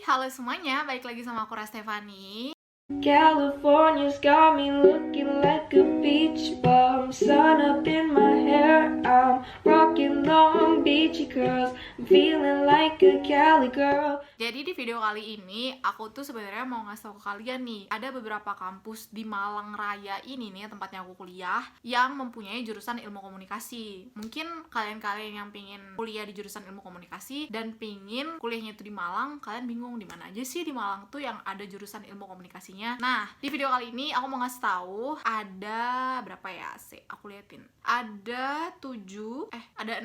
halo semuanya, balik lagi sama aku Rastefani. California's got me looking like a beach bum. Sun up in my hair, I'm rocking long beachy curls. I'm feeling like a Cali girl. Jadi di video kali ini aku tuh sebenarnya mau ngasih tau ke kalian nih, ada beberapa kampus di Malang Raya ini nih tempatnya aku kuliah yang mempunyai jurusan ilmu komunikasi. Mungkin kalian-kalian yang pingin kuliah di jurusan ilmu komunikasi dan pingin kuliahnya itu di Malang, kalian bingung di mana aja sih di Malang tuh yang ada jurusan ilmu komunikasinya. Nah, di video kali ini aku mau ngasih tahu ada berapa ya sih? Aku liatin. Ada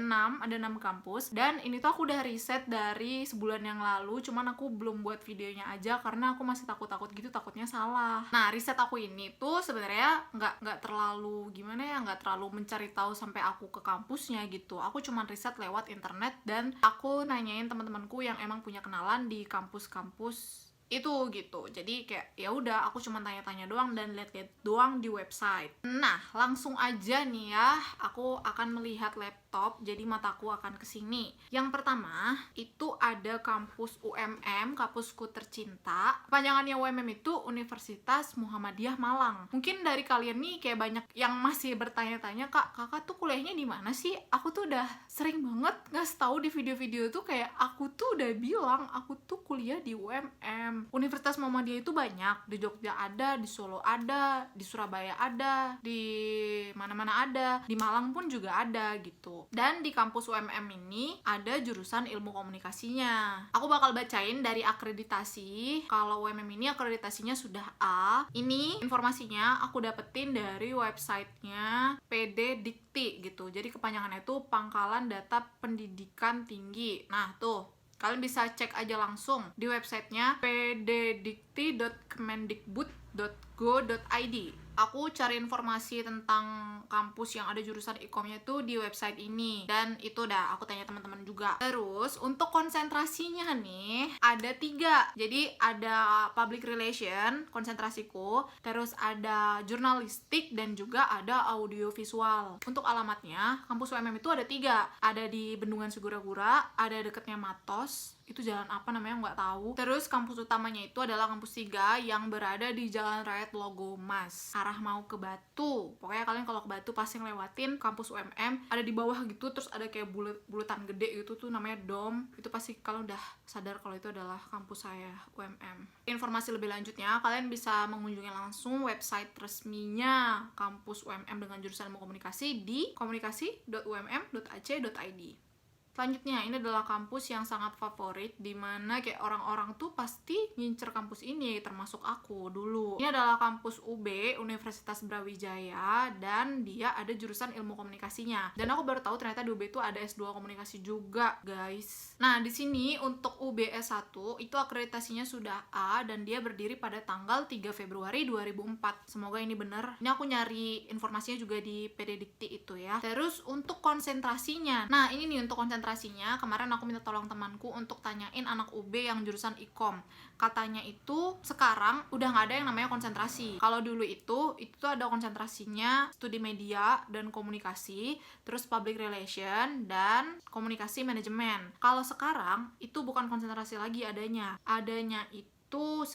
6 kampus dan ini tuh aku udah riset dari sebulan yang lalu, cuman aku belum buat videonya aja karena aku masih takut-takut gitu, takutnya salah. Nah, riset aku ini tuh sebenarnya nggak terlalu gimana ya, nggak terlalu mencari tahu sampai aku ke kampusnya gitu. Aku cuman riset lewat internet dan aku nanyain teman-temanku yang emang punya kenalan di kampus-kampus itu gitu. Jadi kayak ya udah aku cuma tanya-tanya doang dan lihat-lihat doang di website. Nah, langsung aja nih ya, aku akan melihat laptop jadi mataku akan kesini. Yang pertama itu ada kampus UMM, kampusku tercinta. Kepanjangannya UMM itu Universitas Muhammadiyah Malang. Mungkin dari kalian nih kayak banyak yang masih bertanya-tanya, kakak tuh kuliahnya di mana sih? Aku tuh udah sering banget ngasih tahu di video-video tuh kayak aku tuh udah bilang aku tuh kuliah di UMM. Universitas Muhammadiyah itu banyak, di Jogja ada, di Solo ada, di Surabaya ada, di mana-mana ada, di Malang pun juga ada gitu. Dan di kampus UMM ini ada jurusan ilmu komunikasinya. Aku bakal bacain dari akreditasi. Kalau UMM ini akreditasinya sudah A. Ini informasinya aku dapetin dari websitenya PD Dikti gitu. Jadi kepanjangannya itu Pangkalan Data Pendidikan Tinggi. Nah tuh, kalian bisa cek aja langsung di websitenya pddikti.kemendikbud.go.id. Aku cari informasi tentang kampus yang ada jurusan ikomnya itu di website ini. Dan itu dah, aku tanya teman-teman juga. Terus, untuk konsentrasinya nih, ada 3. Jadi, ada public relation, konsentrasiku. Terus ada jurnalistik, dan juga ada audiovisual. Untuk alamatnya, kampus UMM itu ada 3. Ada di Bendungan Sigura-gura, ada deketnya Matos, itu jalan apa namanya nggak tahu. Terus kampus utamanya itu adalah kampus 3 yang berada di Jalan Raya Tlogomas, arah mau ke Batu. Pokoknya kalian kalau ke Batu pasti ngelewatin kampus UMM, ada di bawah gitu, terus ada kayak bulutan gede gitu tuh namanya dom. Itu pasti kalian udah sadar kalau itu adalah kampus saya UMM. Informasi lebih lanjutnya kalian bisa mengunjungi langsung website resminya kampus UMM dengan jurusan ilmu komunikasi di komunikasi.umm.ac.id. Selanjutnya, ini adalah kampus yang sangat favorit, dimana kayak orang-orang tuh pasti ngincer kampus ini, termasuk aku dulu. Ini adalah kampus UB, Universitas Brawijaya, dan dia ada jurusan ilmu komunikasinya. Dan aku baru tahu ternyata di UB itu ada S2 komunikasi juga, guys. Nah, di sini untuk UB S1 itu akreditasinya sudah A, dan dia berdiri pada tanggal 3 Februari 2004. Semoga ini bener. Ini aku nyari informasinya juga di PD Dikti itu ya. Terus untuk konsentrasinya. Nah, ini nih untuk konsentrasinya, kemarin aku minta tolong temanku untuk tanyain anak UB yang jurusan ikom. Katanya itu sekarang udah nggak ada yang namanya konsentrasi. Kalau dulu itu ada konsentrasinya studi media dan komunikasi, terus public relation dan komunikasi manajemen. Kalau sekarang itu bukan konsentrasi lagi adanya itu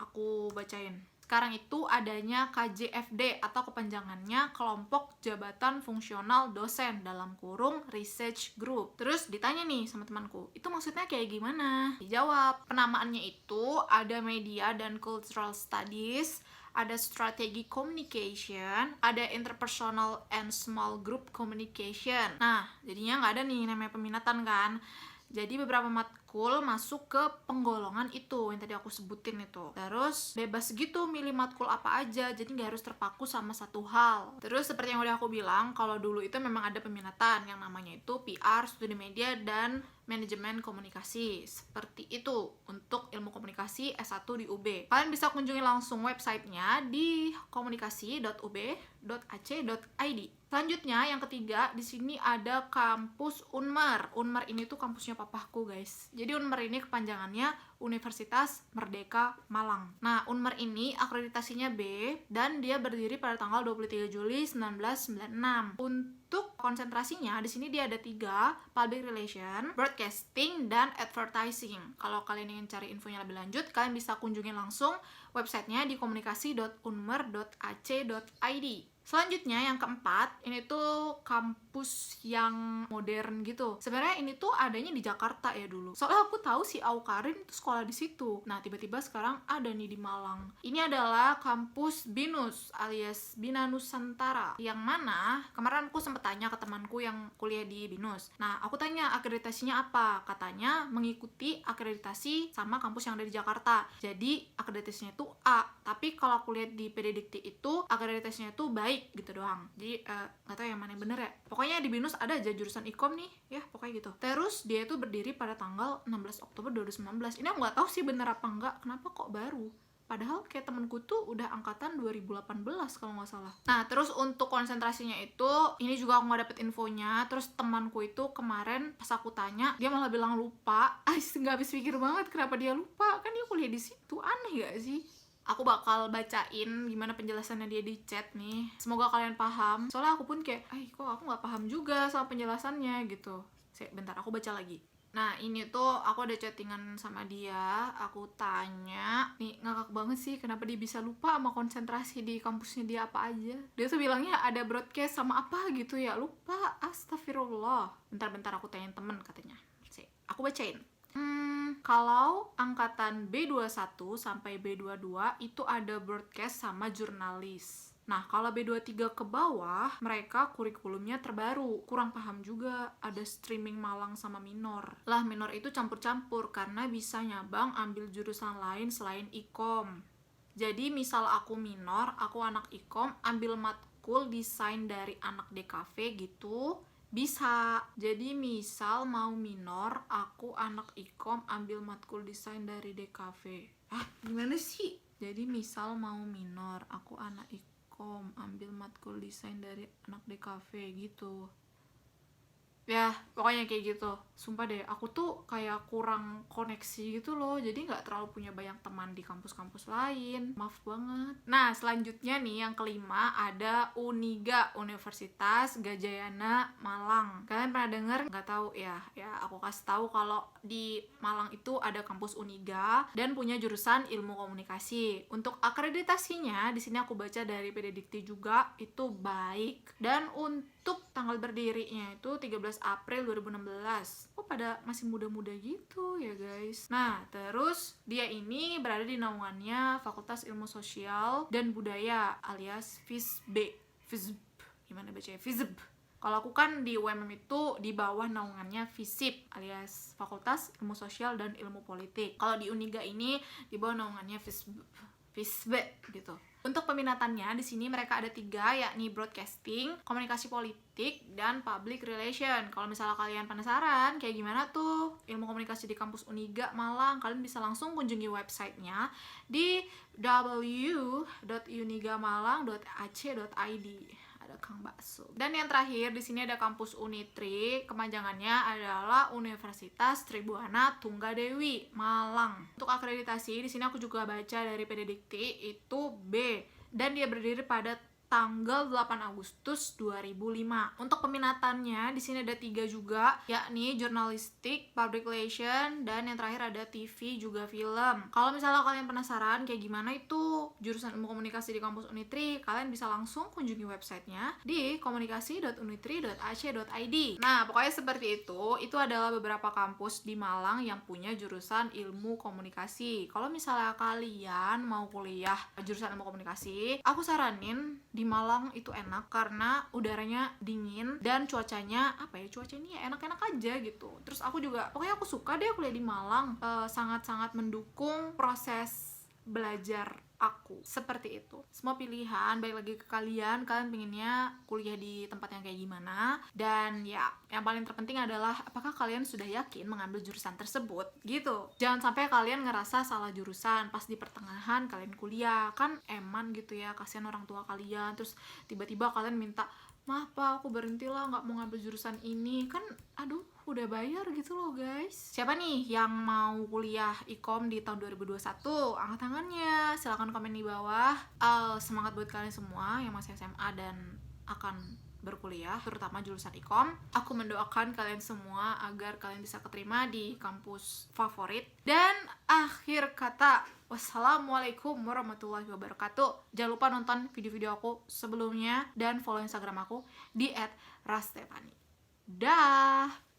aku bacain. Sekarang itu adanya KJFD atau kepanjangannya Kelompok Jabatan Fungsional Dosen dalam kurung Research Group. Terus ditanya nih sama temanku, itu maksudnya kayak gimana? Dijawab, penamaannya itu ada Media dan Cultural Studies, ada Strategi Communication, ada Interpersonal and Small Group Communication. Nah, jadinya nggak ada nih namanya peminatan kan. Jadi beberapa matkul masuk ke penggolongan itu yang tadi aku sebutin itu. Terus bebas gitu milih matkul apa aja, jadi nggak harus terpaku sama satu hal. Terus seperti yang udah aku bilang, kalau dulu itu memang ada peminatan yang namanya itu PR, studi media, dan manajemen komunikasi. Seperti itu untuk ilmu komunikasi S1 di UB. Kalian bisa kunjungi langsung websitenya di komunikasi.ub unmer.ac.id. Selanjutnya yang ketiga, di sini ada kampus Unmer. Unmer ini tuh kampusnya papaku, guys. Jadi Unmer ini kepanjangannya Universitas Merdeka Malang. Nah, Unmer ini akreditasinya B dan dia berdiri pada tanggal 23 Juli 1996. Untuk konsentrasinya di sini dia ada 3, public relation, broadcasting, dan advertising. Kalau kalian ingin cari infonya lebih lanjut, kalian bisa kunjungi langsung websitenya di komunikasi.unmer.ac.id. Selanjutnya yang keempat, ini tuh kampus yang modern gitu. Sebenarnya ini tuh adanya di Jakarta ya dulu. Soalnya aku tahu si Aukarin itu sekolah di situ. Nah, tiba-tiba sekarang ada nih di Malang. Ini adalah kampus BINUS alias Bina Nusantara. Yang mana kemarin aku sempat tanya ke temanku yang kuliah di BINUS. Nah, aku tanya akreditasinya apa? Katanya mengikuti akreditasi sama kampus yang ada di Jakarta. Jadi akreditasinya itu A. Tapi kalau aku lihat di PDDikti itu akreditasinya itu baik gitu doang. Jadi nggak tahu yang mana yang bener ya. Pokoknya di BINUS ada aja jurusan Ikom nih, ya pokoknya gitu. Terus dia itu berdiri pada tanggal 16 Oktober 2019. Ini aku nggak tahu sih bener apa enggak. Kenapa kok baru? Padahal kayak temenku tuh udah angkatan 2018 kalau nggak salah. Nah, terus untuk konsentrasinya itu, ini juga aku nggak dapet infonya. Terus temanku itu kemarin pas aku tanya, dia malah bilang lupa. Nggak habis pikir banget kenapa dia lupa. Kan dia kuliah di situ, aneh gak sih? Aku bakal bacain gimana penjelasannya dia di chat nih. Semoga kalian paham. Soalnya aku pun kayak, kok aku nggak paham juga sama penjelasannya gitu. Bentar, aku baca lagi. Nah, ini tuh aku ada chattingan sama dia. Aku tanya, nih ngakak banget sih kenapa dia bisa lupa sama konsentrasi di kampusnya dia apa aja. Dia tuh bilangnya ada broadcast sama apa gitu ya. Lupa, astagfirullah. Bentar, aku tanyain temen katanya. Aku bacain. Kalau angkatan B21 sampai B22 itu ada broadcast sama jurnalis. Nah, kalau B23 ke bawah, mereka kurikulumnya terbaru. Kurang paham juga, ada streaming Malang sama minor. Lah, minor itu campur-campur karena bisa nyabang ambil jurusan lain selain Ikom. Jadi, misal aku minor, aku anak Ikom, ambil matkul desain dari anak DKV gitu, bisa. Jadi misal mau minor, aku anak Ikom ambil matkul desain dari DKV. Gimana sih? Jadi misal mau minor, aku anak Ikom ambil matkul desain dari anak DKV gitu. Ya, pokoknya kayak gitu. Sumpah deh, aku tuh kayak kurang koneksi gitu loh. Jadi nggak terlalu punya banyak teman di kampus-kampus lain. Maaf banget. Nah, selanjutnya nih yang kelima ada Uniga, Universitas Gadjayana Malang. Kalian pernah dengar? Nggak tahu ya? Ya, aku kasih tahu kalau di Malang itu ada kampus Uniga dan punya jurusan Ilmu Komunikasi. Untuk akreditasinya, di sini aku baca dari PDDikti juga, itu baik. Dan untuk tanggal berdirinya itu 13 April 2016. Pada masih muda-muda gitu ya guys. Nah, terus dia ini berada di naungannya Fakultas Ilmu Sosial dan Budaya alias FISB. Gimana bacanya? FISB. Kalau aku kan di UMM itu di bawah naungannya FISIP alias Fakultas Ilmu Sosial dan Ilmu Politik. Kalau di Uniga ini di bawah naungannya FISB gitu. Untuk peminatannya di sini mereka ada 3, yakni broadcasting, komunikasi politik, dan public relation. Kalau misalnya kalian penasaran kayak gimana tuh ilmu komunikasi di kampus Uniga Malang, kalian bisa langsung kunjungi websitenya di www.unigamalang.ac.id. Ada Kang Bakso. Dan yang terakhir di sini ada kampus Unitri, kepanjangannya adalah Universitas Tribuana Tunggadewi Malang. Untuk akreditasi di sini aku juga baca dari PDDikti itu B dan dia berdiri pada tanggal 8 Agustus 2005. Untuk peminatannya di sini ada 3 juga, yakni jurnalistik, public relation, dan yang terakhir ada TV juga film. Kalau misalnya kalian penasaran kayak gimana itu jurusan ilmu komunikasi di kampus Unitri, kalian bisa langsung kunjungi websitenya di komunikasi.unitri.ac.id. Nah, pokoknya seperti itu. Itu adalah beberapa kampus di Malang yang punya jurusan ilmu komunikasi. Kalau misalnya kalian mau kuliah jurusan ilmu komunikasi, aku saranin di Malang itu enak karena udaranya dingin dan cuacanya cuacanya enak-enak aja gitu. Terus aku juga pokoknya aku suka deh kuliah di Malang, sangat-sangat mendukung proses belajar aku. Seperti itu. Semua pilihan, balik lagi ke kalian pinginnya kuliah di tempat yang kayak gimana. Dan ya, yang paling terpenting adalah apakah kalian sudah yakin mengambil jurusan tersebut, gitu. Jangan sampai kalian ngerasa salah jurusan pas di pertengahan kalian kuliah. Kan eman gitu ya, kasihan orang tua kalian. Terus tiba-tiba kalian minta, maaf pak, aku berhentilah, nggak mau ngambil jurusan ini. Kan aduh, udah bayar gitu loh guys. Siapa nih yang mau kuliah ikom di tahun 2021? Angkat tangannya, silahkan komen di bawah. Semangat buat kalian semua yang masih SMA dan akan berkuliah, terutama jurusan ikom. Aku mendoakan kalian semua agar kalian bisa keterima di kampus favorit. Dan akhir kata, wassalamualaikum warahmatullahi wabarakatuh. Jangan lupa nonton video-video aku sebelumnya dan follow Instagram aku di @rastefani. Dah.